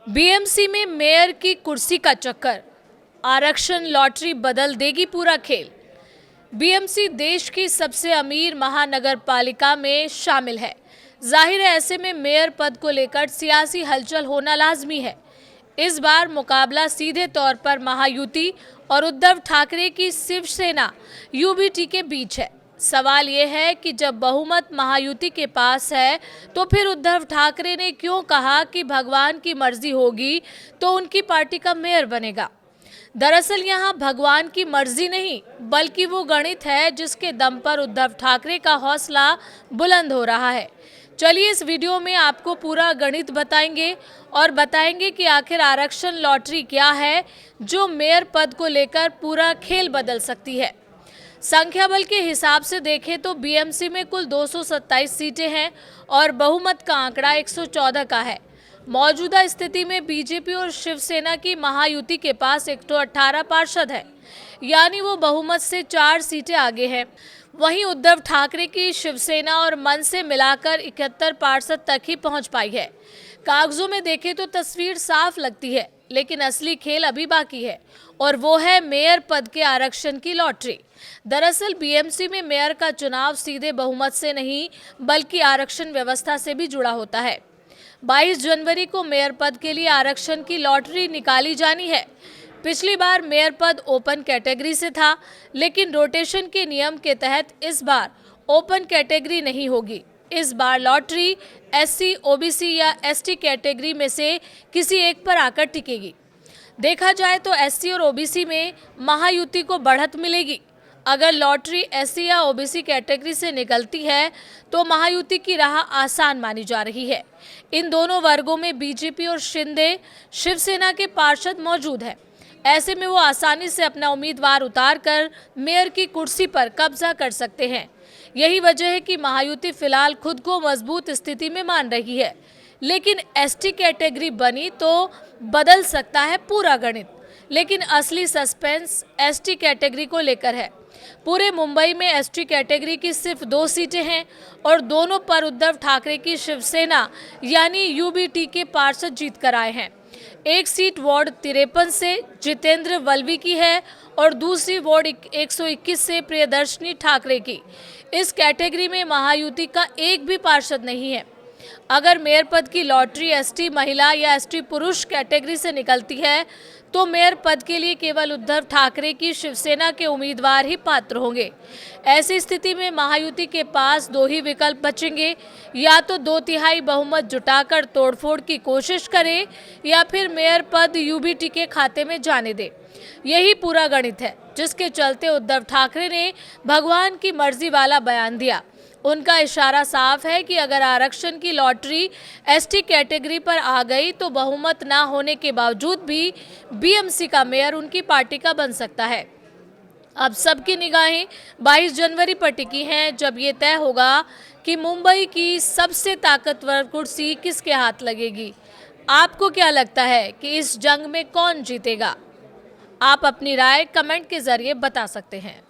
BMC में mayor की कुर्सी का चक्कर, आरक्षण लॉटरी बदल देगी पूरा खेल। बीएमसी देश की सबसे अमीर महानगर पालिका में शामिल है। जाहिर है ऐसे में मेयर पद को लेकर सियासी हलचल होना लाजमी है। इस बार मुकाबला सीधे तौर पर महायुति और उद्धव ठाकरे की शिवसेना यूबीटी के बीच है। सवाल ये है कि जब बहुमत महायुति के पास है तो फिर उद्धव ठाकरे ने क्यों कहा कि भगवान की मर्जी होगी तो उनकी पार्टी का मेयर बनेगा। दरअसल यहाँ भगवान की मर्जी नहीं बल्कि वो गणित है जिसके दम पर उद्धव ठाकरे का हौसला बुलंद हो रहा है। चलिए इस वीडियो में आपको पूरा गणित बताएंगे और बताएंगे कि आखिर आरक्षण लॉटरी क्या है जो मेयर पद को लेकर पूरा खेल बदल सकती है। संख्या बल के हिसाब से देखें तो बीएमसी में कुल 227 सीटें हैं और बहुमत का आंकड़ा 114 का है। मौजूदा स्थिति में बीजेपी और शिवसेना की महायुति के पास 118 पार्षद है, यानी वो बहुमत से 4 सीटें आगे हैं। वहीं उद्धव ठाकरे की शिवसेना और मन से मिलाकर 71 पार्षद तक ही पहुंच पाई है। कागजों में देखें तो तस्वीर साफ लगती है, लेकिन असली खेल अभी बाकी है और वो है मेयर पद के आरक्षण की लॉटरी। दरअसल बीएमसी में मेयर का चुनाव सीधे बहुमत से नहीं बल्कि आरक्षण व्यवस्था से भी जुड़ा होता है। 22 जनवरी को मेयर पद के लिए आरक्षण की लॉटरी निकाली जानी है। पिछली बार मेयर पद ओपन कैटेगरी से था, लेकिन रोटेशन के नियम के तहत इस बार ओपन कैटेगरी नहीं होगी। इस बार लॉटरी एससी, ओबीसी या एसटी कैटेगरी में से किसी एक पर आकर टिकेगी। देखा जाए तो एससी और ओबीसी में महायुति को बढ़त मिलेगी। अगर लॉटरी एससी या ओबीसी कैटेगरी से निकलती है तो महायुति की राह आसान मानी जा रही है। इन दोनों वर्गों में बीजेपी और शिंदे शिवसेना के पार्षद मौजूद हैं। ऐसे में वो आसानी से अपना उम्मीदवार उतारकर मेयर की कुर्सी पर कब्जा कर सकते हैं। यही वजह है कि महायुति फिलहाल खुद को मजबूत स्थिति में मान रही है, लेकिन एसटी कैटेगरी बनी तो बदल सकता है पूरा गणित। लेकिन असली सस्पेंस एसटी कैटेगरी को लेकर है। पूरे मुंबई में एसटी कैटेगरी की सिर्फ 2 सीटें हैं और दोनों पर उद्धव ठाकरे की शिवसेना यानी यूबीटी के पार्षद जीत कर आए हैं। एक सीट वार्ड 53 से जितेंद्र वल्वी की है और दूसरी वार्ड 121 से प्रियदर्शनी ठाकरे की। इस कैटेगरी में महायुति का एक भी पार्षद नहीं है। अगर मेयर पद की लॉटरी एसटी महिला या एसटी पुरुष कैटेगरी से निकलती है तो मेयर पद के लिए केवल उद्धव ठाकरे की शिवसेना के उम्मीदवार ही पात्र होंगे। ऐसी स्थिति में महायुति के पास 2 ही विकल्प बचेंगे, या तो 2/3 बहुमत जुटाकर तोड़फोड़ की कोशिश करे या फिर मेयर पद यूबीटी के खाते में जाने दे। यही पूरा गणित है जिसके चलते उद्धव ठाकरे ने भगवान की मर्जी वाला बयान दिया। उनका इशारा साफ है कि अगर आरक्षण की लॉटरी एसटी कैटेगरी पर आ गई तो बहुमत ना होने के बावजूद भी बीएमसी का मेयर उनकी पार्टी का बन सकता है। अब सबकी निगाहें 22 जनवरी पर टिकी हैं, जब ये तय होगा कि मुंबई की सबसे ताकतवर कुर्सी किसके हाथ लगेगी। आपको क्या लगता है कि इस जंग में कौन जीतेगा? आप अपनी राय कमेंट के जरिए बता सकते हैं।